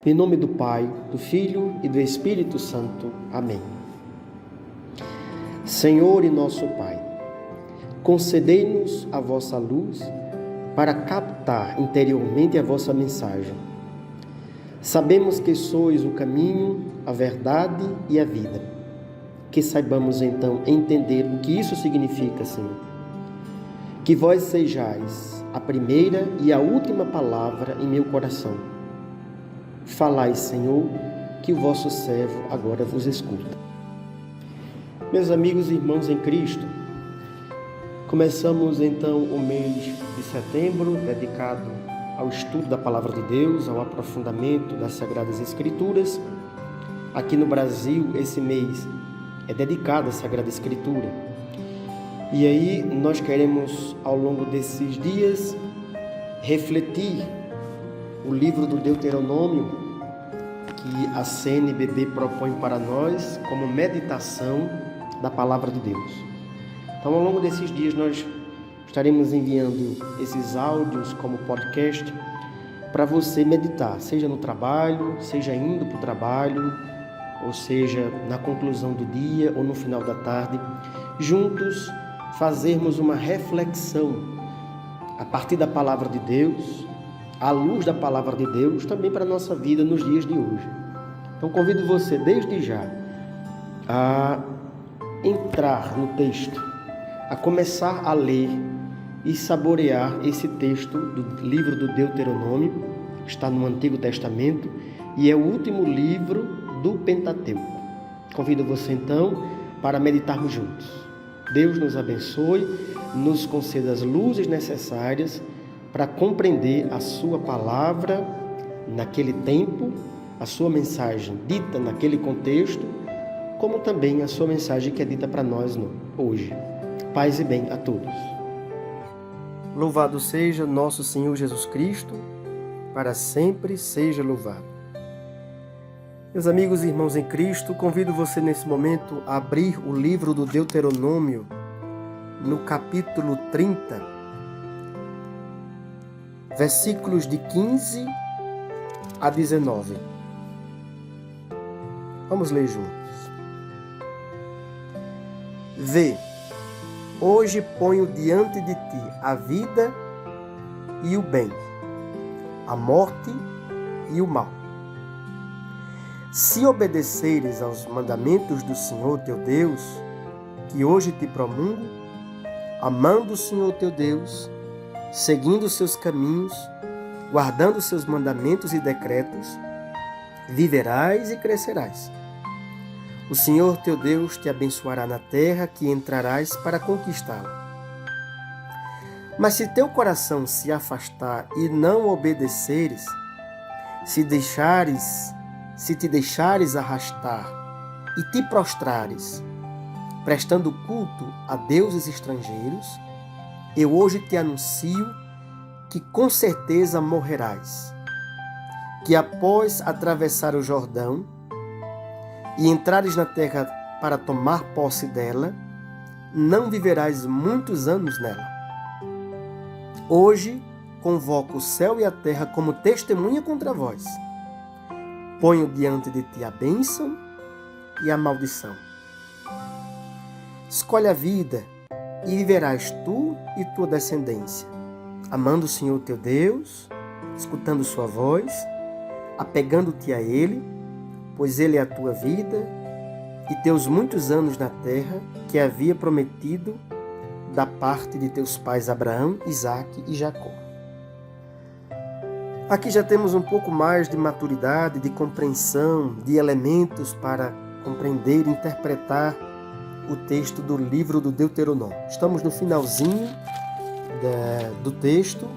Em nome do Pai, do Filho e do Espírito Santo. Amém. Senhor e nosso Pai, concedei-nos a vossa luz para captar interiormente a vossa mensagem. Sabemos que sois o caminho, a verdade e a vida. Que saibamos então entender o que isso significa, Senhor. Que vós sejais a primeira e a última palavra em meu coração. Falai, Senhor, que o vosso servo agora vos escuta. Meus amigos e irmãos em Cristo, começamos então o mês de setembro, dedicado ao estudo da Palavra de Deus, ao aprofundamento das Sagradas Escrituras. Aqui no Brasil, esse mês é dedicado à Sagrada Escritura. E aí nós queremos, ao longo desses dias, refletir o livro do Deuteronômio, que a CNBB propõe para nós como meditação da Palavra de Deus. Então, ao longo desses dias, nós estaremos enviando esses áudios como podcast para você meditar, seja no trabalho, seja indo para o trabalho, ou seja, na conclusão do dia ou no final da tarde, juntos fazermos uma reflexão a partir da Palavra de Deus, à luz da Palavra de Deus, também para a nossa vida nos dias de hoje. Então, convido você desde já a entrar no texto, a começar a ler e saborear esse texto do livro do Deuteronômio. Está no Antigo Testamento e é o último livro do Pentateuco. Convido você então para meditarmos juntos. Deus nos abençoe, nos conceda as luzes necessárias para compreender a sua palavra naquele tempo, a sua mensagem dita naquele contexto, como também a sua mensagem que é dita para nós hoje. Paz e bem a todos. Louvado seja nosso Senhor Jesus Cristo, para sempre seja louvado. Meus amigos e irmãos em Cristo, convido você nesse momento a abrir o livro do Deuteronômio, no capítulo 30, versículos de 15 a 19. Vamos ler juntos. Vê, hoje ponho diante de ti a vida e o bem, a morte e o mal. Se obedeceres aos mandamentos do Senhor teu Deus, que hoje te promungo, amando o Senhor teu Deus, seguindo os seus caminhos, guardando os seus mandamentos e decretos, viverás e crescerás. O Senhor teu Deus te abençoará na terra que entrarás para conquistá-la. Mas se teu coração se afastar e não obedeceres, se te deixares arrastar e te prostrares, prestando culto a deuses estrangeiros, eu hoje te anuncio que com certeza morrerás, que após atravessar o Jordão e entrares na terra para tomar posse dela, não viverás muitos anos nela. Hoje convoco o céu e a terra como testemunha contra vós. Ponho diante de ti a bênção e a maldição. Escolhe a vida e viverás tu e tua descendência, amando o Senhor teu Deus, escutando sua voz, apegando-te a Ele, pois Ele é a tua vida e teus muitos anos na terra que havia prometido da parte de teus pais Abraão, Isaque e Jacó. Aqui já temos um pouco mais de maturidade, de compreensão, de elementos para compreender e interpretar o texto do livro do Deuteronômio. Estamos no finalzinho do texto,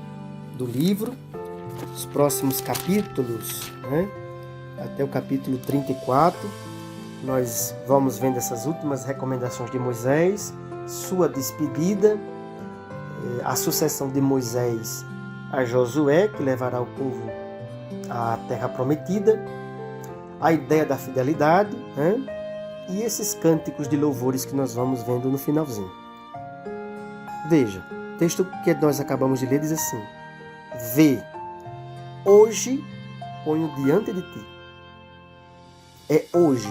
do livro, os próximos capítulos, até o capítulo 34, nós vamos vendo essas últimas recomendações de Moisés, sua despedida, a sucessão de Moisés a Josué, que levará o povo à terra prometida, a ideia da fidelidade, e esses cânticos de louvores que nós vamos vendo no finalzinho. Veja, o texto que nós acabamos de ler diz assim: Vê, hoje ponho diante de ti. É hoje.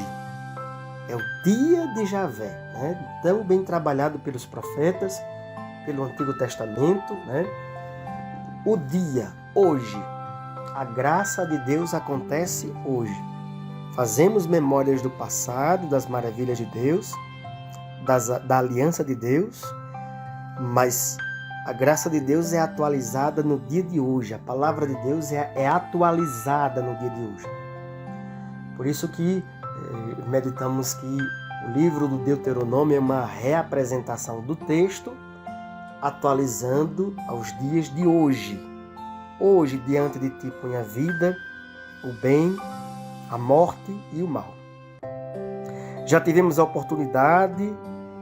É o dia de Javé, né? Tão bem trabalhado pelos profetas, pelo Antigo Testamento, né? O dia, hoje. A graça de Deus acontece hoje. Fazemos memórias do passado, das maravilhas de Deus, da aliança de Deus, mas a graça de Deus é atualizada no dia de hoje. A palavra de Deus é atualizada no dia de hoje. Por isso que meditamos que o livro do Deuteronômio é uma reapresentação do texto, atualizando aos dias de hoje. Hoje, diante de ti, põe a vida, o bem, a morte e o mal. Já tivemos a oportunidade,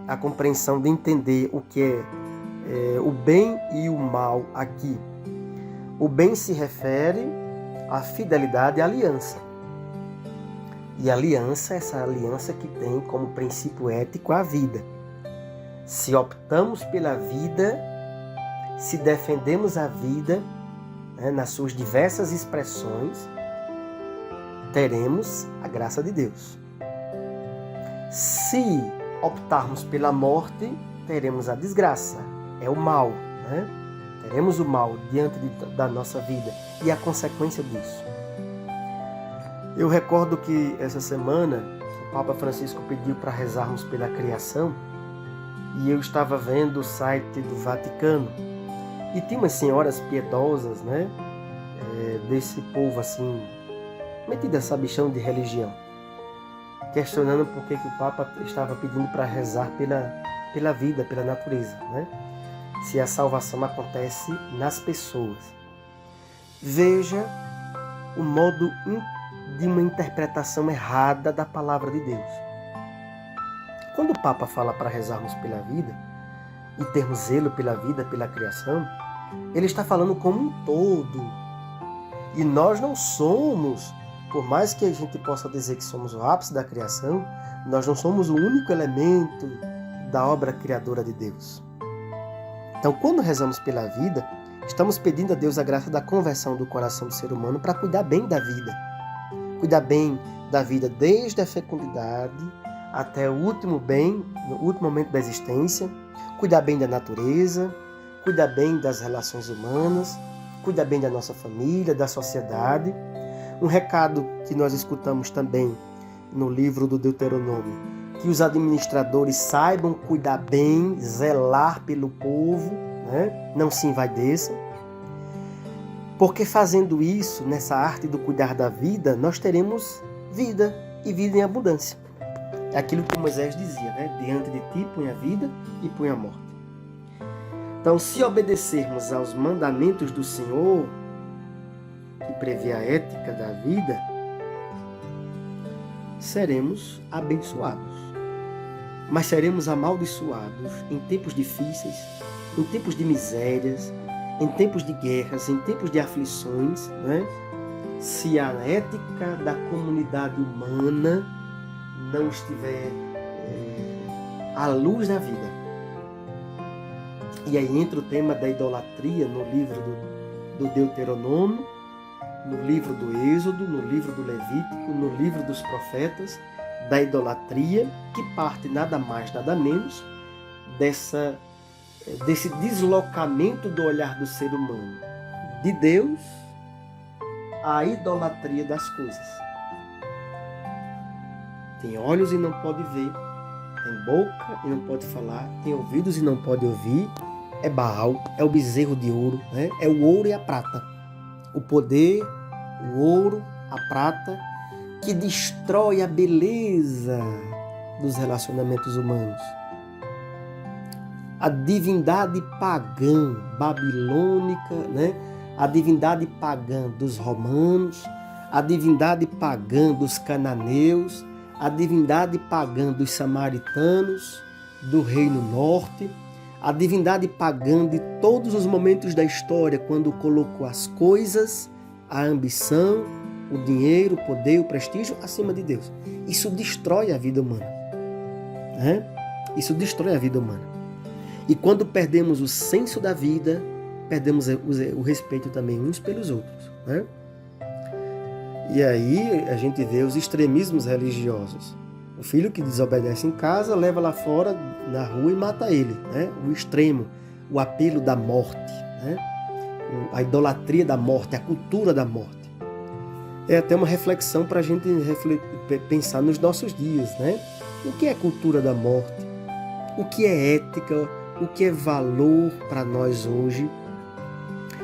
a compreensão de entender o que é o bem e o mal aqui. O bem se refere à fidelidade e à aliança. E a aliança, essa aliança que tem como princípio ético a vida. Se optamos pela vida, se defendemos a vida, né, nas suas diversas expressões, teremos a graça de Deus. Se optarmos pela morte, teremos a desgraça, é o mal, né? Teremos o mal diante da nossa vida e a consequência disso. Eu recordo que essa semana o Papa Francisco pediu para rezarmos pela criação e eu estava vendo o site do Vaticano e tinha umas senhoras piedosas, né? Desse povo assim, metido essa bichão de religião, questionando por que o Papa estava pedindo para rezar pela vida, pela natureza, né? Se a salvação acontece nas pessoas. Veja o modo de uma interpretação errada da palavra de Deus. Quando o Papa fala para rezarmos pela vida e termos zelo pela vida, pela criação, ele está falando como um todo. E nós não somos, por mais que a gente possa dizer que somos o ápice da criação, nós não somos o único elemento da obra criadora de Deus. Então, quando rezamos pela vida, estamos pedindo a Deus a graça da conversão do coração do ser humano para cuidar bem da vida. Cuidar bem da vida desde a fecundidade até o último bem, no último momento da existência. Cuidar bem da natureza, cuidar bem das relações humanas, cuidar bem da nossa família, da sociedade. Um recado que nós escutamos também no livro do Deuteronômio, que os administradores saibam cuidar bem, zelar pelo povo, né? Não se envaideçam. Porque fazendo isso, nessa arte do cuidar da vida, nós teremos vida e vida em abundância. É aquilo que Moisés dizia, né? Diante de ti põe a vida e põe a morte. Então, se obedecermos aos mandamentos do Senhor, que prevê a ética da vida, seremos abençoados. Mas seremos amaldiçoados em tempos difíceis, em tempos de misérias, em tempos de guerras, em tempos de aflições, né? Se a ética da comunidade humana não estiver à luz da vida. E aí entra o tema da idolatria no livro do Deuteronômio, no livro do Êxodo, no livro do Levítico, no livro dos profetas, da idolatria, que parte nada mais, nada menos desse deslocamento do olhar do ser humano de Deus à idolatria das coisas. Tem olhos e não pode ver, tem boca e não pode falar, tem ouvidos e não pode ouvir. É Baal, é o bezerro de ouro, né? É o ouro e a prata. O poder, o ouro, a prata, que destrói a beleza dos relacionamentos humanos. A divindade pagã babilônica, né? A divindade pagã dos romanos, a divindade pagã dos cananeus, a divindade pagã dos samaritanos, do Reino Norte, a divindade pagã de todos os momentos da história, quando colocou as coisas, a ambição, o dinheiro, o poder, o prestígio acima de Deus. Isso destrói a vida humana. Né? Isso destrói a vida humana. E quando perdemos o senso da vida, perdemos o respeito também uns pelos outros. Né? E aí a gente vê os extremismos religiosos. O filho que desobedece em casa leva lá fora, na rua, e mata ele, né? O extremo, o apelo da morte, né? A idolatria da morte, a cultura da morte. É até uma reflexão para a gente pensar nos nossos dias, né? O que é cultura da morte? O que é ética? O que é valor para nós hoje?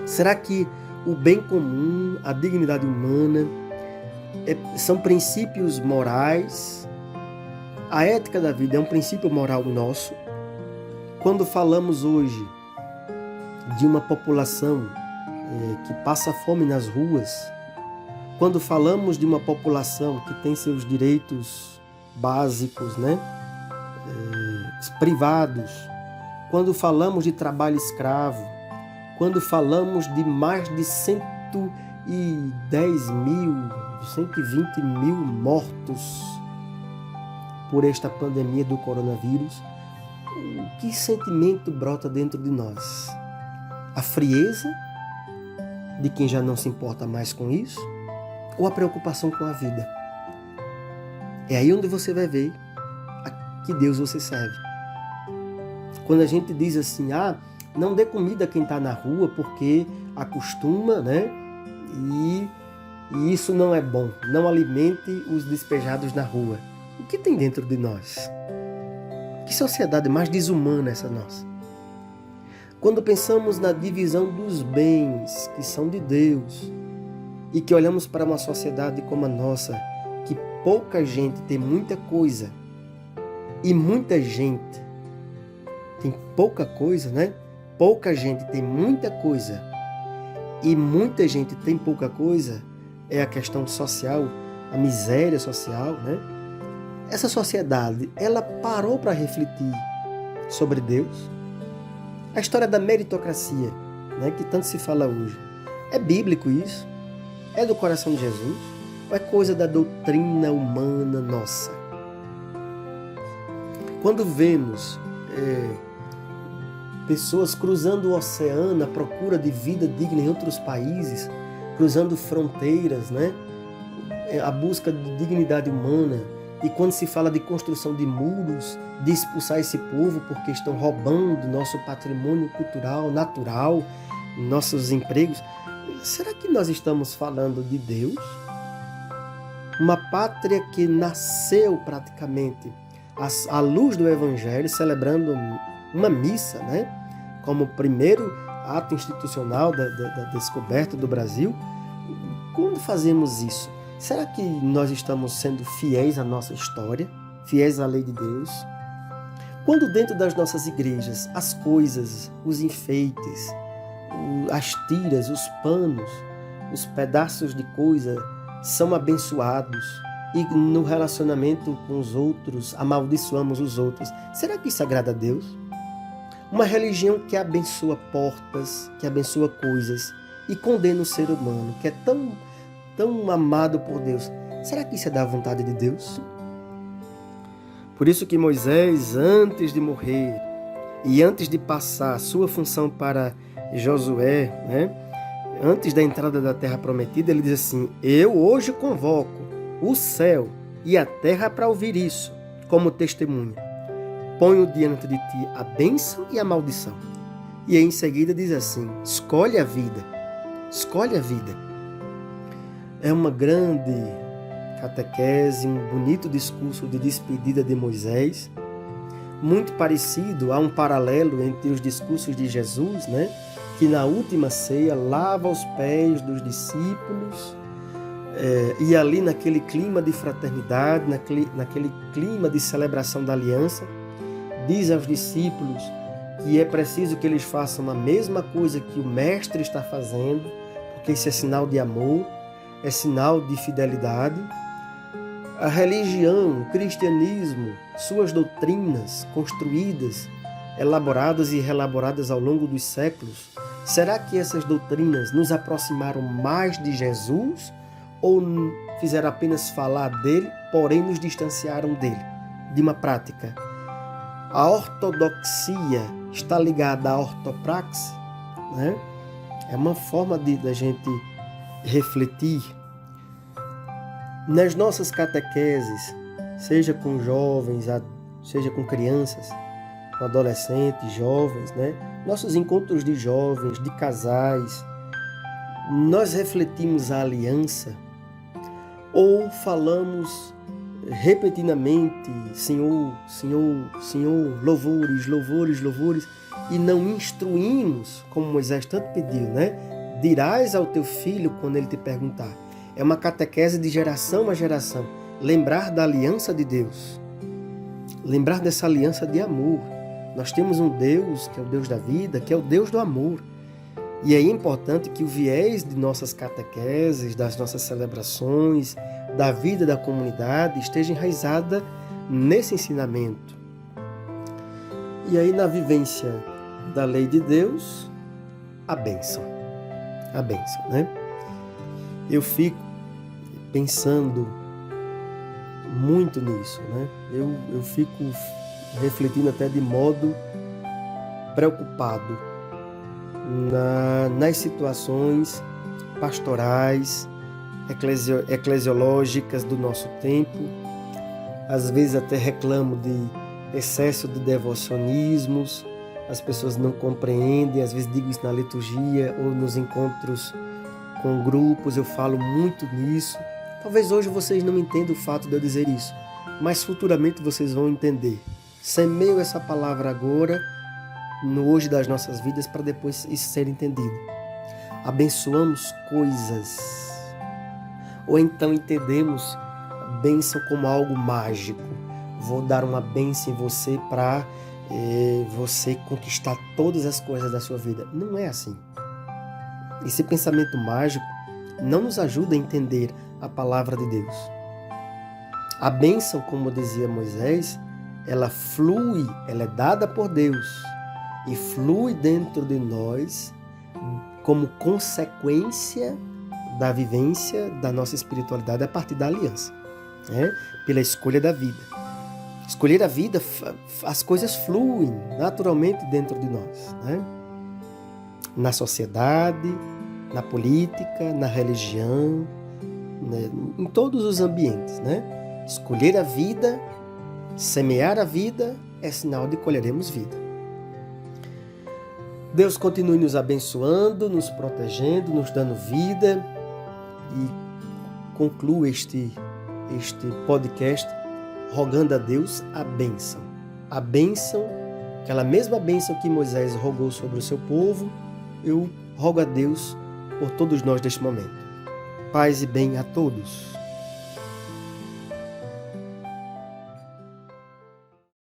Será que o bem comum, a dignidade humana, são princípios morais? A ética da vida é um princípio moral nosso? Quando falamos hoje de uma população que passa fome nas ruas, quando falamos de uma população que tem seus direitos básicos, né, privados, quando falamos de trabalho escravo, quando falamos de mais de 110 mil, 120 mil mortos por esta pandemia do coronavírus, que sentimento brota dentro de nós? A frieza de quem já não se importa mais com isso? Ou a preocupação com a vida? É aí onde você vai ver a que Deus você serve. Quando a gente diz assim, não dê comida a quem está na rua porque acostuma, né? E isso não é bom. Não alimente os despejados na rua. O que tem dentro de nós? Que sociedade mais desumana essa nossa? Quando pensamos na divisão dos bens que são de Deus e que olhamos para uma sociedade como a nossa, que pouca gente tem muita coisa e muita gente tem pouca coisa, né? Pouca gente tem muita coisa e muita gente tem pouca coisa, é a questão social, a miséria social, né? Essa sociedade, ela parou para refletir sobre Deus? A história da meritocracia, né, que tanto se fala hoje, é bíblico isso? É do coração de Jesus? Ou é coisa da doutrina humana nossa? Quando vemos pessoas cruzando o oceano à procura de vida digna em outros países, cruzando fronteiras, né, a busca de dignidade humana, e quando se fala de construção de muros, de expulsar esse povo porque estão roubando nosso patrimônio cultural, natural, nossos empregos, será que nós estamos falando de Deus? Uma pátria que nasceu praticamente à luz do Evangelho, celebrando uma missa, né? Como o primeiro ato institucional da descoberta do Brasil. Quando fazemos isso, será que nós estamos sendo fiéis à nossa história, fiéis à lei de Deus? Quando dentro das nossas igrejas as coisas, os enfeites, as tiras, os panos, os pedaços de coisa são abençoados e no relacionamento com os outros amaldiçoamos os outros, será que isso agrada a Deus? Uma religião que abençoa portas, que abençoa coisas e condena o ser humano, que é tão amado por Deus, será que isso é da vontade de Deus? Por isso que Moisés, antes de morrer e antes de passar a sua função para Josué, né, antes da entrada da terra prometida, ele diz assim: eu hoje convoco o céu e a terra para ouvir isso, como testemunha. Ponho diante de ti a bênção e a maldição. E aí em seguida diz assim: escolhe a vida, escolhe a vida. É uma grande catequese, um bonito discurso de despedida de Moisés, muito parecido, há um paralelo entre os discursos de Jesus, né, que na última ceia lava os pés dos discípulos, e ali naquele clima de fraternidade, naquele clima de celebração da aliança, diz aos discípulos que é preciso que eles façam a mesma coisa que o Mestre está fazendo, porque isso é sinal de amor, é sinal de fidelidade. A religião, o cristianismo, suas doutrinas construídas, elaboradas e reelaboradas ao longo dos séculos, será que essas doutrinas nos aproximaram mais de Jesus ou fizeram apenas falar dele, porém nos distanciaram dele, de uma prática? A ortodoxia está ligada à ortopraxe, né? É uma forma da gente refletir. Nas nossas catequeses, seja com jovens, seja com crianças, com adolescentes, jovens, né? Nossos encontros de jovens, de casais, nós refletimos a aliança ou falamos repetidamente, Senhor, Senhor, Senhor, louvores, louvores, louvores, e não instruímos, como Moisés tanto pediu, né? Dirás ao teu filho quando ele te perguntar. É uma catequese de geração a geração. Lembrar da aliança de Deus. Lembrar dessa aliança de amor. Nós temos um Deus, que é o Deus da vida, que é o Deus do amor. E é importante que o viés de nossas catequeses, das nossas celebrações, da vida da comunidade, esteja enraizada nesse ensinamento. E aí, na vivência da lei de Deus, a bênção. A bênção, né? Eu fico pensando muito nisso, né? Eu fico refletindo até de modo preocupado nas situações pastorais, eclesiológicas do nosso tempo. Às vezes até reclamo de excesso de devocionismos, as pessoas não compreendem, às vezes digo isso na liturgia ou nos encontros com grupos, eu falo muito nisso. Talvez hoje vocês não entendam o fato de eu dizer isso, mas futuramente vocês vão entender. Semeio essa palavra agora, no hoje das nossas vidas, para depois isso ser entendido. Abençoamos coisas, ou então entendemos a bênção como algo mágico. Vou dar uma bênção em você para você conquistar todas as coisas da sua vida. Não é assim. Esse pensamento mágico não nos ajuda a entender a palavra de Deus. A bênção, como dizia Moisés, ela flui, ela é dada por Deus e flui dentro de nós como consequência da vivência da nossa espiritualidade a partir da aliança, né? Pela escolha da vida. Escolher a vida, as coisas fluem naturalmente dentro de nós, né? Na sociedade, na política, na religião, né? Em todos os ambientes, né? Escolher a vida, semear a vida é sinal de colheremos vida. Deus continue nos abençoando, nos protegendo, nos dando vida, e concluo este podcast rogando a Deus a bênção. A bênção, aquela mesma bênção que Moisés rogou sobre o seu povo, eu rogo a Deus por todos nós neste momento. Paz e bem a todos.